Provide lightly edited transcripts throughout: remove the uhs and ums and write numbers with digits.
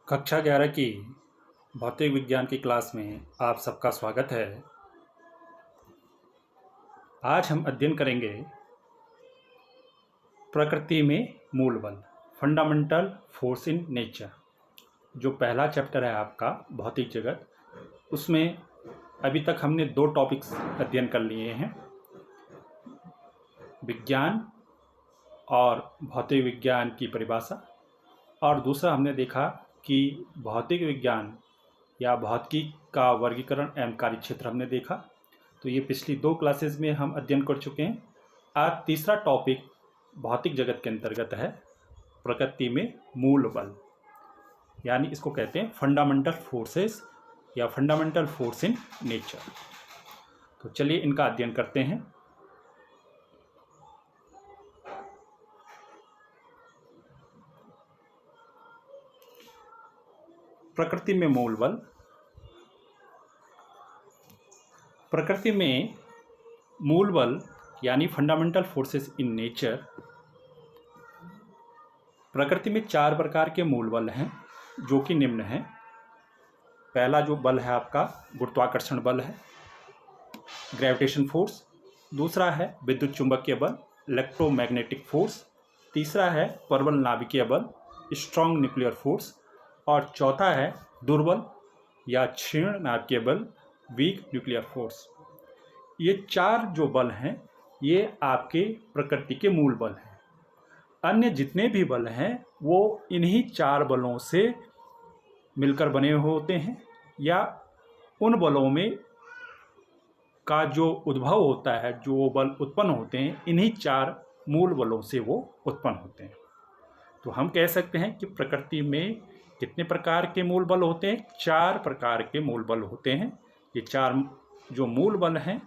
कक्षा 11 की भौतिक विज्ञान की क्लास में आप सबका स्वागत है। आज हम अध्ययन करेंगे प्रकृति में मूल बल, फंडामेंटल फोर्स इन नेचर। जो पहला चैप्टर है आपका भौतिक जगत, उसमें अभी तक हमने दो टॉपिक्स अध्ययन कर लिए हैं, विज्ञान और भौतिक विज्ञान की परिभाषा, और दूसरा हमने देखा कि भौतिक विज्ञान या भौतिकी का वर्गीकरण एवं कार्य क्षेत्र हमने देखा। तो ये पिछली दो क्लासेस में हम अध्ययन कर चुके हैं। आज तीसरा टॉपिक भौतिक जगत के अंतर्गत है प्रकृति में मूल बल, यानी इसको कहते हैं फंडामेंटल फोर्सेस या फंडामेंटल फोर्स इन नेचर। तो चलिए इनका अध्ययन करते हैं। प्रकृति में मूल बल। प्रकृति में मूल बल यानी फंडामेंटल फोर्सेस इन नेचर। प्रकृति में चार प्रकार के मूल बल हैं जो कि निम्न हैं। पहला जो बल है आपका गुरुत्वाकर्षण बल है, ग्रेविटेशन फोर्स। दूसरा है विद्युत चुंबकीय बल, इलेक्ट्रोमैग्नेटिक फोर्स। तीसरा है प्रबल नाभिकीय बल, स्ट्रॉन्ग न्यूक्लियर फोर्स। और चौथा है दुर्बल या क्षीण नाभिकीय बल, वीक न्यूक्लियर फोर्स। ये चार जो बल हैं ये आपके प्रकृति के मूल बल हैं। अन्य जितने भी बल हैं वो इन्हीं चार बलों से मिलकर बने हुए होते हैं, या उन बलों में का जो उद्भव होता है, जो बल उत्पन्न होते हैं, इन्हीं चार मूल बलों से वो उत्पन्न होते हैं। तो हम कह सकते हैं कि प्रकृति में कितने प्रकार के मूल बल होते हैं? चार प्रकार के मूल बल होते हैं। ये चार जो मूल बल हैं,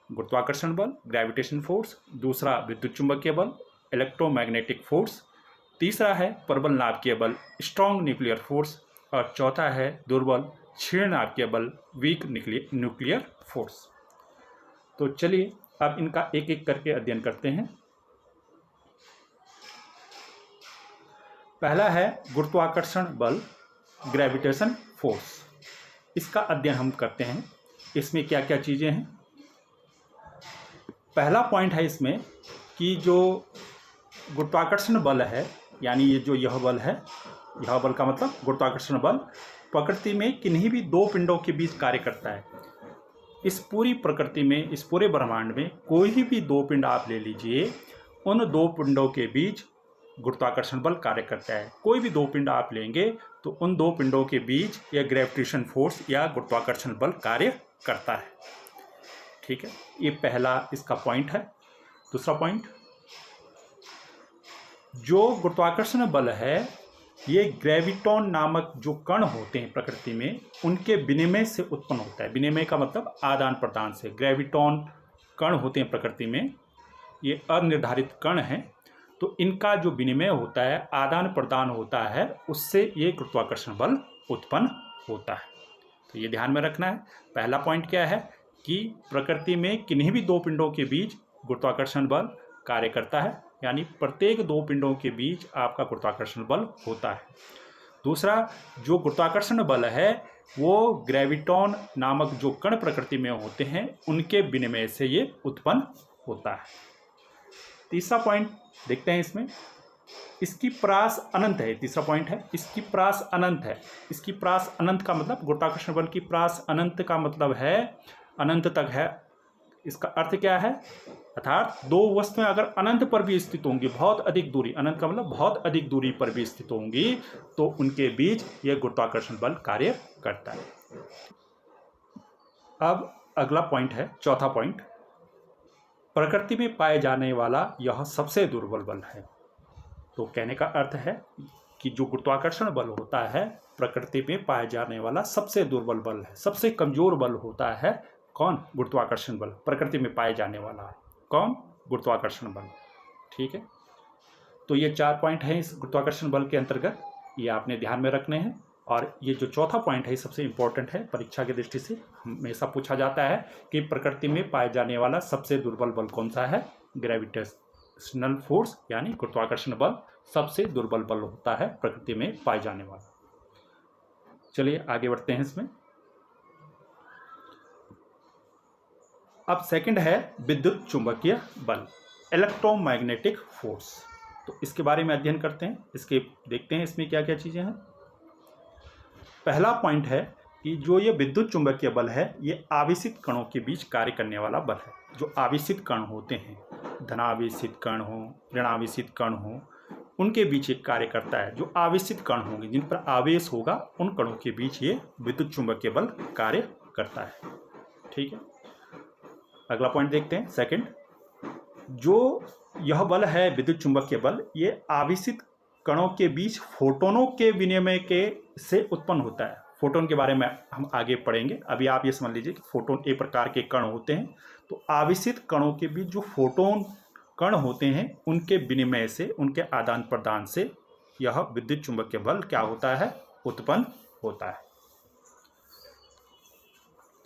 गुरुत्वाकर्षण बल, ग्रेविटेशन फोर्स। दूसरा विद्युत चुंबकीय बल, इलेक्ट्रोमैग्नेटिक फोर्स। तीसरा है प्रबल नाभिकीय बल, स्ट्रॉन्ग न्यूक्लियर फोर्स। और चौथा है दुर्बल क्षीण नाभिकीय बल, वीक न्यूक्लियर फोर्स। तो चलिए अब इनका एक एक करके अध्ययन करते हैं। पहला है गुरुत्वाकर्षण बल, ग्रेविटेशन फोर्स। इसका अध्ययन हम करते हैं। इसमें क्या क्या चीज़ें हैं? पहला पॉइंट है इसमें कि जो गुरुत्वाकर्षण बल है, यानी ये जो यह बल है, यह बल का मतलब गुरुत्वाकर्षण बल प्रकृति में किन्हीं भी दो पिंडों के बीच कार्य करता है। इस पूरी प्रकृति में, इस पूरे ब्रह्मांड में कोई भी दो पिंड आप ले लीजिए, उन दो पिंडों के बीच गुरुत्वाकर्षण बल कार्य करता है। कोई भी दो पिंड आप लेंगे तो उन दो पिंडों के बीच यह ग्रेविटेशन फोर्स या गुरुत्वाकर्षण बल कार्य करता है। ठीक है, ये पहला इसका पॉइंट है। दूसरा पॉइंट, जो गुरुत्वाकर्षण बल है ये ग्रेविटॉन नामक जो कण होते हैं प्रकृति में, उनके विनिमय से उत्पन्न होता है। विनिमय का मतलब आदान प्रदान से। ग्रेविटॉन कण होते हैं प्रकृति में, ये अनिर्धारित कण हैं, तो इनका जो विनिमय होता है, आदान प्रदान होता है, उससे ये गुरुत्वाकर्षण बल उत्पन्न होता है। तो ये ध्यान में रखना है। पहला पॉइंट क्या है कि प्रकृति में किन्हीं भी दो पिंडों के बीच गुरुत्वाकर्षण बल कार्य करता है, यानी प्रत्येक दो पिंडों के बीच आपका गुरुत्वाकर्षण बल होता है। दूसरा, जो गुरुत्वाकर्षण बल है वो ग्रेविटॉन नामक जो कण प्रकृति में होते हैं, उनके विनिमय से ये उत्पन्न होता है। तीसरा पॉइंट देखते हैं इसमें, इसकी प्रास अनंत है। तीसरा पॉइंट है इसकी प्रास अनंत है। इसकी प्रास अनंत का मतलब, गुरुत्वाकर्षण बल की प्रास अनंत का मतलब है अनंत तक है। इसका अर्थ क्या है? अर्थात दो वस्तुएं अगर अनंत पर भी स्थित होंगी, बहुत अधिक दूरी, अनंत का मतलब बहुत अधिक दूरी पर भी स्थित होंगी, तो उनके बीच यह गुरुत्वाकर्षण बल कार्य करता है। अब अगला पॉइंट है, चौथा पॉइंट, प्रकृति में पाए जाने वाला यह सबसे दुर्बल बल है। तो कहने का अर्थ है कि जो गुरुत्वाकर्षण बल होता है प्रकृति में पाए जाने वाला सबसे दुर्बल बल है, सबसे कमजोर बल होता है। कौन? गुरुत्वाकर्षण बल। प्रकृति में पाए जाने वाला है कौन? गुरुत्वाकर्षण बल। ठीक है, तो ये चार पॉइंट हैं इस गुरुत्वाकर्षण बल के अंतर्गत, ये आपने ध्यान में रखने हैं। और ये जो चौथा पॉइंट है सबसे इंपॉर्टेंट है, परीक्षा की दृष्टि से हमेशा पूछा जाता है कि प्रकृति में पाए जाने वाला सबसे दुर्बल बल कौन सा है? ग्रेविटेशनल फोर्स यानी गुरुत्वाकर्षण बल सबसे दुर्बल बल होता है प्रकृति में पाए जाने वाला। चलिए आगे बढ़ते हैं इसमें। अब सेकंड है विद्युत चुंबकीय बल, इलेक्ट्रोमैग्नेटिक फोर्स। तो इसके बारे में अध्ययन करते हैं, इसके देखते हैं इसमें क्या क्या चीजें हैं। पहला पॉइंट है कि जो ये विद्युत चुंबकीय बल है ये आवेशित कणों के बीच कार्य करने वाला बल है। जो आवेशित कण होते हैं, धनावेशित कण हो, ऋणावेशित कण हो, उनके बीच एक कार्य करता है। जो आवेशित कण होंगे, जिन पर आवेश होगा, उन कणों के बीच ये विद्युत चुंबकीय बल कार्य करता है। ठीक है, अगला पॉइंट देखते हैं सेकंड। जो यह बल है विद्युत चुंबकीय बल, ये आवेशित कणों के बीच फोटोनों के विनिमय के से उत्पन्न होता है। फोटोन के बारे में हम आगे पढ़ेंगे, अभी आप ये समझ लीजिए कि फोटोन एक प्रकार के कण होते हैं। तो आवेशित कणों के बीच जो फोटोन कण होते हैं, उनके विनिमय से, उनके आदान प्रदान से यह विद्युत चुंबकीय बल क्या होता है, उत्पन्न होता है।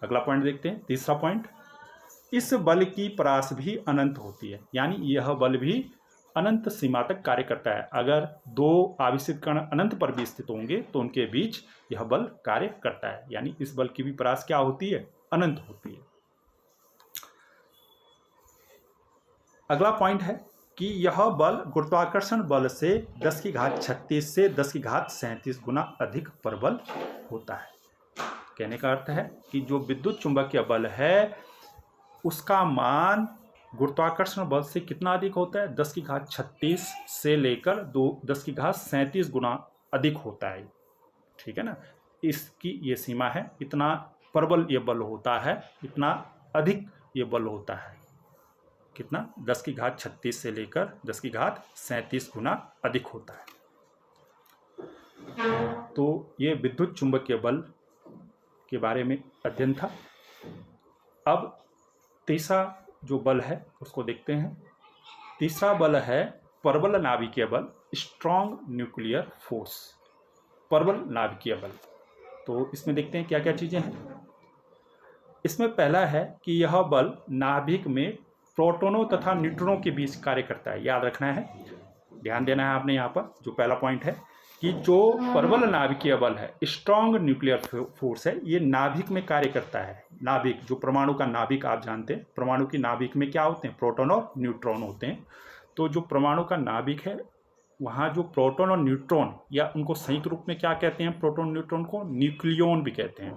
अगला पॉइंट देखते हैं, तीसरा पॉइंट। इस बल की परास भी अनंत होती है, यानी यह बल भी अनंत सीमा तक कार्य करता है। अगर दो आवेशित कण अनंत पर भी स्थित होंगे तो उनके बीच यह बल कार्य करता है, यानी इस बल की भी परास क्या होती है, अनंत होती है। अगला पॉइंट है कि यह बल गुरुत्वाकर्षण बल से 10⁻36 से 10⁻37 गुना अधिक प्रबल होता है। कहने का अर्थ है कि जो विद्युत चुंबकीय बल है उसका मान गुरुत्वाकर्षण बल से कितना अधिक होता है, 10⁻36 से लेकर 10⁻37 गुना अधिक होता है। ठीक है ना, इसकी ये सीमा है, इतना प्रबल ये बल होता है, इतना अधिक ये बल होता है। कितना, 10⁻36 से लेकर 10⁻37 गुना अधिक होता है। तो ये विद्युत चुंबकीय बल के बारे में अध्ययन था। अब तीसरा जो बल है उसको देखते हैं। तीसरा बल है प्रबल नाभिकीय बल, स्ट्रॉन्ग न्यूक्लियर फोर्स। प्रबल नाभिकीय बल, तो इसमें देखते हैं क्या क्या चीजें हैं। इसमें पहला है कि यह बल नाभिक में प्रोटोनों तथा न्यूट्रॉनों के बीच कार्य करता है। याद रखना है, ध्यान देना है आपने यहाँ पर। जो पहला पॉइंट है कि जो प्रबल नाभिकीय बल है, स्ट्रॉन्ग न्यूक्लियर फोर्स है, ये नाभिक में कार्य करता है। नाभिक, जो परमाणु का नाभिक आप जानते हैं, परमाणु की नाभिक में क्या होते हैं, प्रोटॉन और न्यूट्रॉन होते हैं। तो जो परमाणु का नाभिक है, वहाँ जो प्रोटॉन और न्यूट्रॉन, या उनको संयुक्त रूप में क्या कहते हैं, प्रोटॉन न्यूट्रॉन को न्यूक्लियन भी कहते हैं।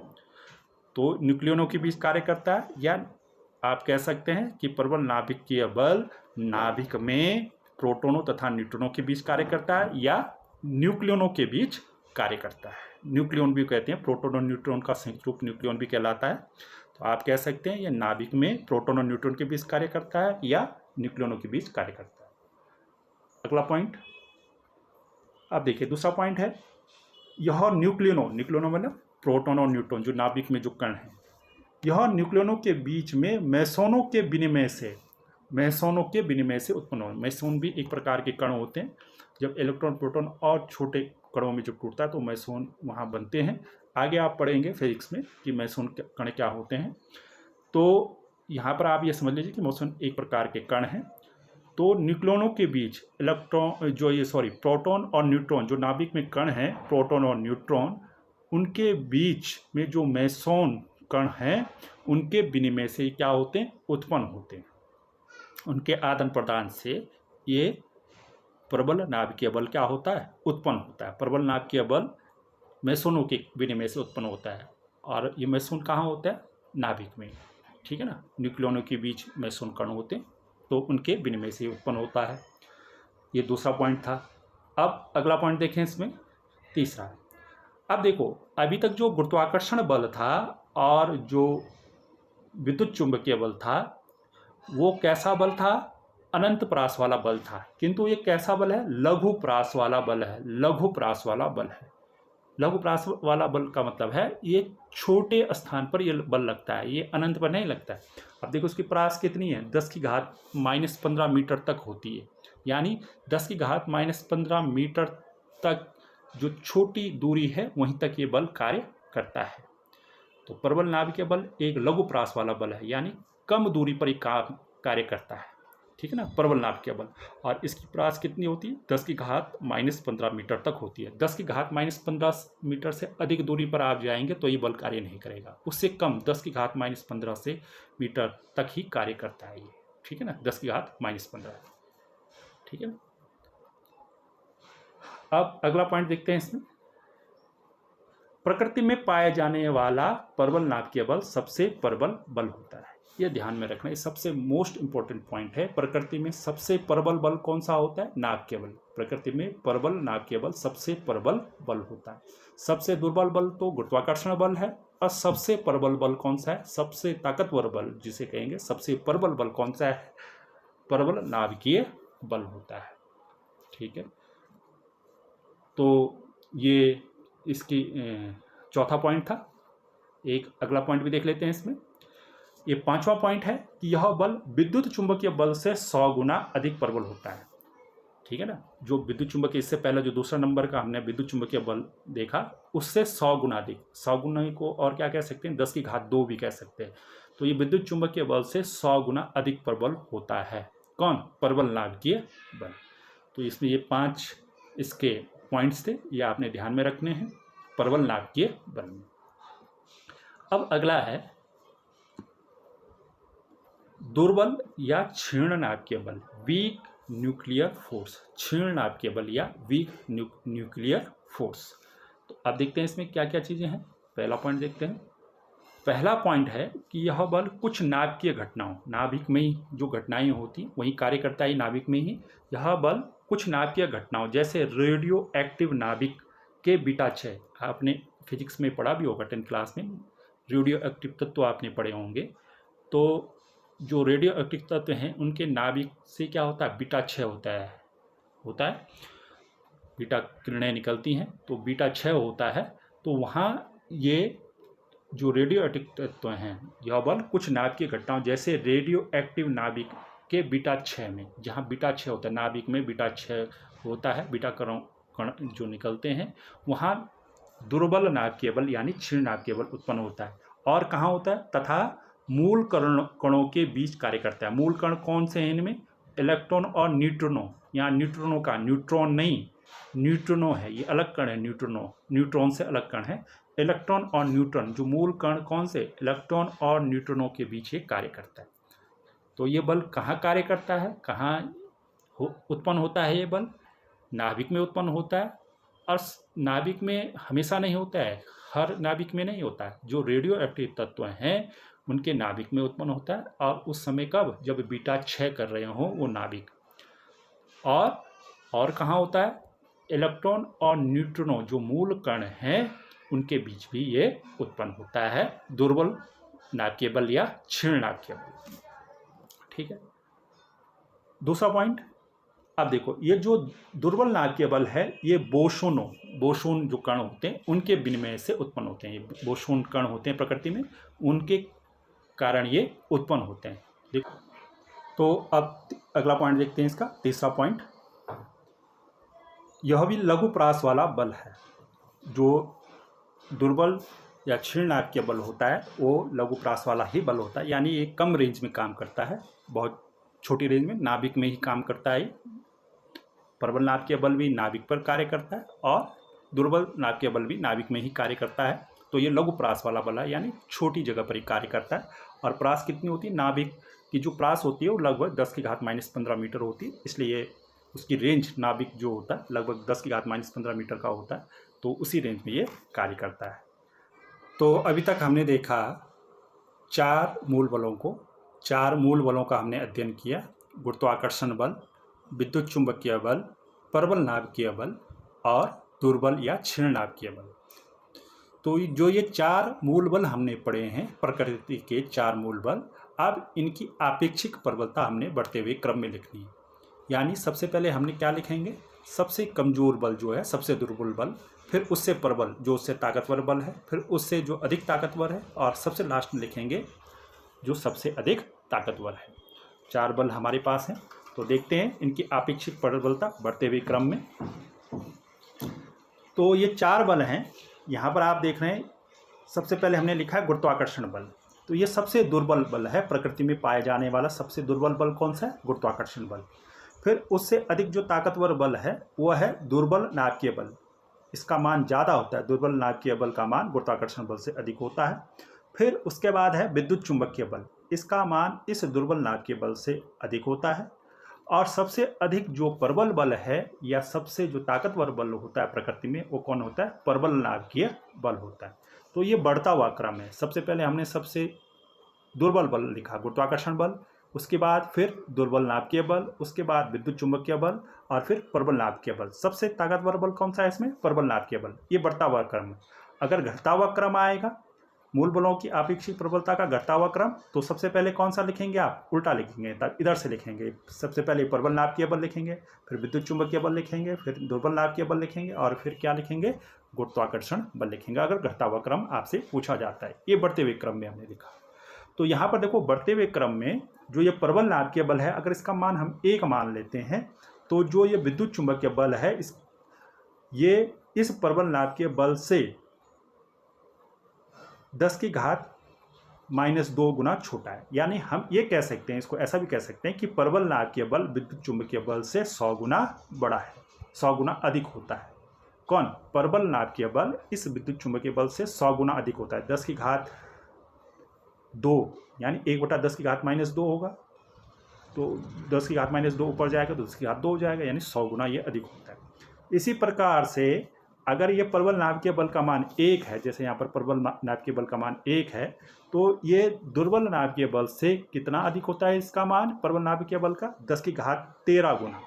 तो न्यूक्लियनों के बीच कार्य करता है, या आप कह सकते हैं कि प्रबल नाभिकीय बल नाभिक में प्रोटोनों तथा न्यूट्रॉनों के बीच कार्य करता है, या न्यूक्लियनों के बीच कार्य करता है। न्यूक्लियन भी कहते हैं, प्रोटॉन और न्यूट्रॉन का संयुक्त रूप न्यूक्लियन भी कहलाता है। तो आप कह सकते हैं ये नाभिक में प्रोटॉन और न्यूट्रॉन के बीच कार्य करता है या न्यूक्लियनों के बीच कार्य करता है। अगला पॉइंट, अब देखिए दूसरा पॉइंट है, यह न्यूक्लियनों मतलब प्रोटॉन और न्यूट्रॉन, जो नाभिक में जो कण है, यह न्यूक्लियनों के बीच में मेसोनों के विनिमय से उत्पन्न हो। मेसोन भी एक प्रकार के कण होते हैं। जब इलेक्ट्रॉन, प्रोटॉन और छोटे कणों में जब टूटता है तो मेसोन वहाँ बनते हैं। आगे आप पढ़ेंगे फिजिक्स में कि मेसोन कण क्या होते हैं। तो यहाँ पर आप ये समझ लीजिए कि मेसोन एक प्रकार के कण हैं। तो न्यूक्लियनों के बीच प्रोटॉन और न्यूट्रॉन, जो नाभिक में कण हैं, प्रोटॉन और न्यूट्रॉन, उनके बीच में जो मेसोन कण हैं, उनके विनिमय से क्या होते हैं, उत्पन्न होते हैं। उनके आदान प्रदान से ये प्रबल नाभिकीय बल क्या होता है, उत्पन्न होता है। प्रबल नाभिकीय बल मेसोनों के विनिमय से उत्पन्न होता है, और ये मेसोन कहाँ होता है, नाभिक में। ठीक है ना, न्यूक्लियनों के बीच मेसोन कण होते हैं, तो उनके विनिमय से उत्पन्न होता है। ये दूसरा पॉइंट था। अब अगला पॉइंट देखें इसमें, तीसरा। अब देखो, अभी तक जो गुरुत्वाकर्षण बल था और जो विद्युत चुंबकीय बल था, वो कैसा बल था, अनंत प्रास वाला बल था। किंतु ये कैसा बल है, लघु प्रास वाला बल है। लघु प्रास वाला बल है। लघु प्रास वाला बल का मतलब है ये छोटे स्थान पर ये बल लगता है, ये अनंत पर नहीं लगता है। अब देखो उसकी प्रास कितनी है, 10⁻−15 मीटर तक होती है। यानी 10⁻−15 मीटर तक जो छोटी दूरी है वहीं तक ये बल कार्य करता है। तो प्रबल नाभिकीय बल एक लघु प्रास वाला बल है, यानी कम दूरी पर ही कार्य करता है। ठीक है ना, प्रबल नाभिकीय बल। और इसकी परास कितनी होती है, 10 की घात -15 मीटर तक होती है। 10 की घात -15 मीटर से अधिक दूरी पर आप जाएंगे तो ये बल कार्य नहीं करेगा। उससे कम 10 की घात -15 से मीटर तक ही कार्य करता है ये, ठीक है ना, 10 की घात -15, ठीक है ना। अब अगला पॉइंट देखते हैं इसमें, प्रकृति में पाया जाने वाला प्रबल नाभिकीय बल सबसे प्रबल बल होता है। यह ध्यान में रखना, ये सबसे मोस्ट इंपॉर्टेंट पॉइंट है। प्रकृति में सबसे प्रबल बल कौन सा होता है, नाभिकीय बल। प्रकृति में प्रबल नाभिकीय बल सबसे प्रबल बल होता है। सबसे दुर्बल बल तो गुरुत्वाकर्षण बल है, और सबसे प्रबल बल कौन सा है, सबसे ताकतवर बल जिसे कहेंगे सबसे प्रबल बल कौन सा है, प्रबल नाभिकीय बल होता है, ठीक है। तो ये इसकी चौथा पॉइंट था। एक अगला पॉइंट भी देख लेते हैं इसमें। ये पांचवा पॉइंट है कि यह बल विद्युत चुंबकीय बल से 100 गुना अधिक प्रबल होता है, ठीक है ना। जो विद्युत चुंबकीय, इससे पहले जो दूसरा नंबर का हमने विद्युत चुंबकीय बल देखा, उससे 100 गुना अधिक। 100 गुना को और क्या कह सकते हैं, 10 की घात 2 भी कह सकते हैं। तो ये विद्युत चुंबकीय बल से 100 गुना अधिक प्रबल होता है। कौन, प्रबल नाभिकीय बल। तो इसमें ये 5 इसके पॉइंट्स थे, ये आपने ध्यान में रखने हैं प्रबल नाभिकीय बल में। अब अगला है दुर्बल या क्षीण नाभिकीय बल, वीक न्यूक्लियर फोर्स। क्षीण नाभिकीय बल या वीक न्यूक्लियर फोर्स। तो अब देखते हैं इसमें क्या क्या चीजें हैं। पहला पॉइंट देखते हैं। पहला पॉइंट है कि यह बल कुछ नाभिकीय घटनाओं, नाभिक में ही जो घटनाएं होती वही कार्य करता है, नाभिक में ही। यह बल कुछ नाभिकीय घटनाओं जैसे रेडियो एक्टिव नाभिक के बीटा 6, आपने फिजिक्स में पढ़ा भी होगा 10th क्लास में, रेडियो एक्टिव तत्व आपने पढ़े होंगे। तो जो रेडियो एक्टिव तत्व हैं उनके नाभिक से क्या होता है, बीटा 6 होता है, बीटा किरणें निकलती हैं, तो बीटा 6 होता है। तो वहाँ ये जो रेडियो एक्टिव तत्व हैं, यह बल कुछ नाभिकीय घटनाओं जैसे रेडियो एक्टिव नाभिक के बीटा 6 में, जहाँ बीटा 6 होता है, नाभिक में बीटा 6 होता है, बीटा कण जो निकलते हैं, वहाँ दुर्बल नाभिकीय बल यानी क्षीण नाभिकीय बल उत्पन्न होता है। और कहाँ होता है, तथा मूल कणों के बीच कार्य करता है। मूल कण कौन से हैं इनमें, इलेक्ट्रॉन और न्यूट्रॉनों, यहाँ न्यूट्रॉनों का, न्यूट्रॉन नहीं न्यूट्रिनो है, ये अलग कण है, न्यूट्रॉन से अलग कण है। इलेक्ट्रॉन और न्यूट्रॉन जो मूल कण कौन से, इलेक्ट्रॉन और न्यूट्रॉनों के बीच ये कार्य करता है। तो ये बल कहाँ कार्य करता है, कहाँ उत्पन्न होता है, ये बल नाभिक में उत्पन्न होता है। और नाभिक में हमेशा नहीं होता है, हर नाभिक में नहीं होता है। जो रेडियो एक्टिव तत्व हैं उनके नाभिक में उत्पन्न होता है, और उस समय कब, जब बीटा 6 कर रहे हो वो नाभिक। और कहाँ होता है, इलेक्ट्रॉन और न्यूट्रॉनों जो मूल कण हैं उनके बीच भी ये उत्पन्न होता है, दुर्बल नाभिकीय बल या क्षीण नाभिकीय बल, ठीक है। दूसरा पॉइंट, अब देखो, ये जो दुर्बल नाभिकीय बल है ये बोसोन जो कण होते हैं उनके विनिमय से उत्पन्न होते हैं। ये बोसोन कण होते हैं प्रकृति में, उनके कारण ये उत्पन्न होते हैं। देखो, तो अब अगला पॉइंट देखते हैं इसका, तीसरा पॉइंट, यह भी लघु प्रास वाला बल है। जो दुर्बल या क्षीण नाभिकीय बल होता है वो लघु प्रास वाला ही बल होता है, यानी ये कम रेंज में काम करता है, बहुत छोटी रेंज में, नाभिक में ही काम करता है। प्रबल नाभिकीय बल भी नाभिक पर कार्य करता है और दुर्बल नाभिकीय बल भी नाभिक में ही कार्य करता है। तो ये लघु प्रास वाला बल है, यानी छोटी जगह पर ही कार्य करता है। और प्रास कितनी होती है, नाभिक की जो प्रास होती है वो लगभग 10 की घात -15 मीटर होती है, इसलिए उसकी रेंज नाभिक जो होता है लगभग 10 की घात -15 मीटर का होता है, तो उसी रेंज में ये कार्य करता है। तो अभी तक हमने देखा 4 मूल बलों का हमने अध्ययन किया, गुरुत्वाकर्षण बल, विद्युत चुंबकीय बल, प्रबल नाभिकीय बल और दुर्बल या क्षीण नाभिकीय बल। तो जो ये 4 मूल बल हमने पढ़े हैं, प्रकृति के 4 मूल बल, अब इनकी आपेक्षिक प्रबलता हमने बढ़ते हुए क्रम में लिखनी है। यानी सबसे पहले हमने क्या लिखेंगे, सबसे कमजोर बल जो है, सबसे दुर्बल बल, फिर उससे प्रबल जो उससे ताकतवर बल है, फिर उससे जो अधिक ताकतवर है, और सबसे लास्ट में लिखेंगे जो सबसे अधिक ताकतवर है। 4 बल हमारे पास हैं, तो देखते हैं इनकी आपेक्षिक प्रबलता बढ़ते हुए क्रम में। तो ये 4 बल हैं, यहाँ पर आप देख रहे हैं। सबसे पहले हमने लिखा है गुरुत्वाकर्षण बल। तो ये सबसे दुर्बल बल है, प्रकृति में पाया जाने वाला सबसे दुर्बल बल कौन सा है? गुरुत्वाकर्षण बल। फिर उससे अधिक जो ताकतवर बल है वो है दुर्बल नाभिकीय बल। इसका मान ज़्यादा होता है, दुर्बल नाभिकीय बल का मान गुरुत्वाकर्षण बल से अधिक होता है। फिर उसके बाद है विद्युत चुंबकीय बल, इसका मान इस दुर्बल नाभिकीय बल से अधिक होता है। और सबसे अधिक जो प्रबल बल है या सबसे जो ताकतवर बल होता है प्रकृति में, वो कौन होता है? प्रबल नाभिकीय बल होता है। तो ये बढ़ता हुआ क्रम है। सबसे पहले हमने सबसे दुर्बल बल लिखा गुरुत्वाकर्षण बल, उसके बाद फिर दुर्बल नाभिकीय बल, उसके बाद विद्युत चुंबकीय बल और फिर प्रबल नाभिकीय बल। सबसे ताकतवर बल कौन सा है इसमें? प्रबल नाभिकीय बल। ये बढ़ता हुआ क्रम है। अगर घटता हुआ क्रम आएगा मूल बलों की आपेक्षिक प्रबलता का घटता हुआ क्रम, तो सबसे पहले कौन सा लिखेंगे आप? उल्टा लिखेंगे, इधर से लिखेंगे। सबसे पहले प्रबल नाभिकीय बल लिखेंगे, फिर विद्युत चुंबकीय बल लिखेंगे, फिर दुर्बल नाभिकीय बल लिखेंगे और फिर क्या लिखेंगे? गुरुत्वाकर्षण बल लिखेंगे, अगर घटता हुआ क्रम आपसे पूछा जाता है। ये बढ़ते हुए क्रम में हमने लिखा। तो यहाँ पर देखो, बढ़ते हुए क्रम में जो ये प्रबल नाभिकीय बल है, अगर इसका मान हम 1 मान लेते हैं, तो जो ये विद्युत चुंबकीय बल है इस प्रबल नाभिकीय बल से 10 की घात -2 गुना छोटा है। यानी हम ये कह सकते हैं, इसको ऐसा भी कह सकते हैं कि प्रबल नाभिकीय बल विद्युत चुंबकीय बल से 100 गुना बड़ा है, 100 गुना अधिक होता है। कौन? प्रबल नाभिकीय बल इस विद्युत चुंबकीय बल से 100 गुना अधिक होता है। 10 की घात 2 यानी 1/10 की घात -2 होगा, तो 10 की घात -2 ऊपर जाएगा तो 10 की घात 2 हो जाएगा, यानी 100 गुना ये अधिक होता है। इसी प्रकार से अगर ये प्रबल नाभिकीय बल का मान 1 है, जैसे यहाँ पर प्रबल नाभिकीय बल का मान 1 है, तो ये दुर्बल नाभिकीय बल से कितना अधिक होता है? इसका मान प्रबल नाभिकीय बल का 10 की घात 13 गुना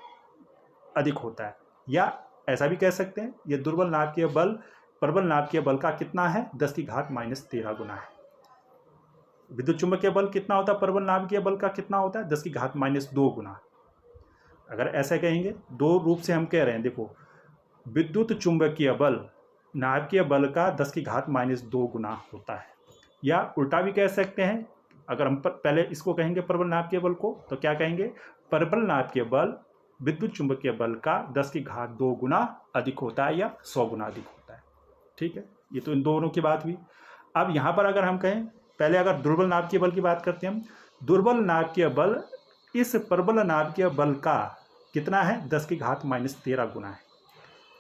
अधिक होता है। या ऐसा भी कह सकते हैं, ये दुर्बल नाभिकीय बल प्रबल नाभिकीय बल का कितना है? 10 की घात -13 गुना है। विद्युत चुंबकीय बल कितना होता है? प्रबल नाभिकीय बल का कितना होता है? 10 की घात -2 गुना। अगर ऐसा कहेंगे, दो रूप से हम कह रहे हैं, देखो, विद्युत चुंबकीय बल नाभिकीय बल का 10 की घात -2 गुना होता है। या उल्टा भी कह सकते हैं, अगर हम पहले इसको कहेंगे प्रबल नाभिकीय बल को, तो क्या कहेंगे? प्रबल नाभिकीय बल विद्युत चुंबकीय बल का 10 की घात 2 गुना अधिक होता है या 100 गुना अधिक होता है। ठीक है, ये तो इन दोनों की बात हुई। अब यहाँ पर अगर हम कहें, पहले अगर दुर्बल नाभिकीय बल की बात करते हैं हम, दुर्बल नाभिकीय बल इस प्रबल नाभिकीय बल का कितना है? 10 की घात -13 गुना है।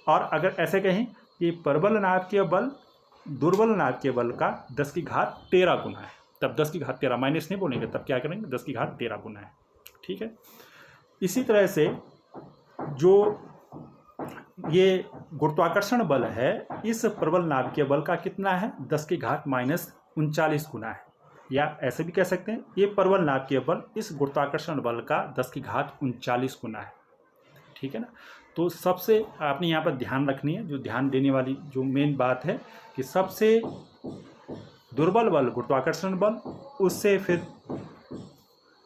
और अगर ऐसे कहें कि प्रबल नाभिकीय बल दुर्बल नाभिकीय बल का 10 की घात 13 गुना है, तब 10 की घात 13 माइनस नहीं बोलेंगे, तब क्या करेंगे? 10 की घात 13 गुना है। ठीक है, इसी तरह से जो ये गुरुत्वाकर्षण बल है, इस प्रबल नाभिकीय बल का कितना है? 10 की घात -39 गुना है। या ऐसे भी कह सकते हैं, ये प्रबल नाभिकीय बल इस गुरुत्वाकर्षण बल का 10 की घात 39 गुना है। ठीक है ना। तो सबसे आपने यहाँ पर ध्यान रखनी है, जो ध्यान देने वाली जो मेन बात है कि सबसे दुर्बल बल गुरुत्वाकर्षण बल, उससे फिर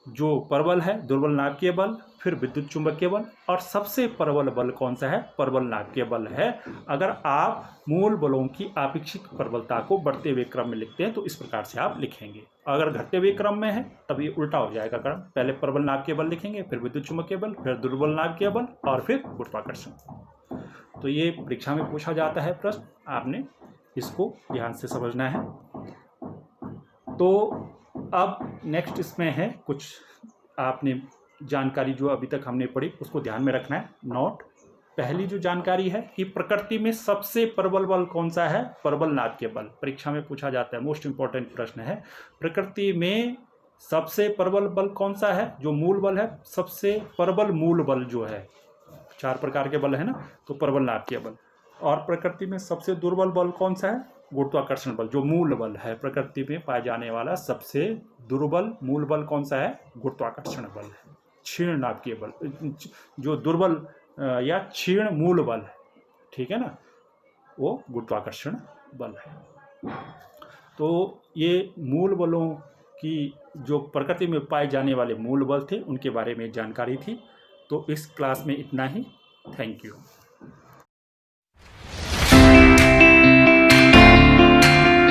जो प्रबल है दुर्बल नाभिकीय बल, फिर विद्युत चुंबकीय बल, और सबसे प्रबल बल कौन सा है? प्रबल नाभिकीय बल है। अगर आप मूल बलों की आपेक्षिक प्रबलता को बढ़ते हुए क्रम में लिखते हैं तो इस प्रकार से आप लिखेंगे। अगर घटते हुए क्रम में है तब ये उल्टा हो जाएगा क्रम, पहले प्रबल नाभिकीय बल लिखेंगे, फिर विद्युत चुंबकीय बल, फिर दुर्बल नाभिकीय बल और फिर गुरुत्वाकर्षण। तो ये परीक्षा में पूछा जाता है प्रश्न, आपने इसको ध्यान से समझना है। तो अब नेक्स्ट इसमें है कुछ आपने जानकारी जो अभी तक हमने पढ़ी उसको ध्यान में रखना है। नोट, पहली जो जानकारी है कि प्रकृति में सबसे प्रबल बल कौन सा है? प्रबल नाभिकीय बल। परीक्षा में पूछा जाता है, मोस्ट इंपॉर्टेंट प्रश्न है। प्रकृति में सबसे प्रबल बल कौन सा है? जो मूल बल है, सबसे प्रबल मूल बल जो है, 4 प्रकार के बल है ना, तो प्रबल नाभिकीय बल। और प्रकृति में सबसे दुर्बल बल कौन सा है? गुरुत्वाकर्षण बल, जो मूल बल है। प्रकृति में पाया जाने वाला सबसे दुर्बल मूल बल कौन सा है? गुरुत्वाकर्षण बल है। क्षीण नाभिकीय बल, जो दुर्बल या क्षीण मूल बल है, ठीक है ना, वो गुरुत्वाकर्षण बल है। तो ये मूल बलों की जो प्रकृति में पाए जाने वाले मूल बल थे उनके बारे में जानकारी थी। तो इस क्लास में इतना ही। Thank you.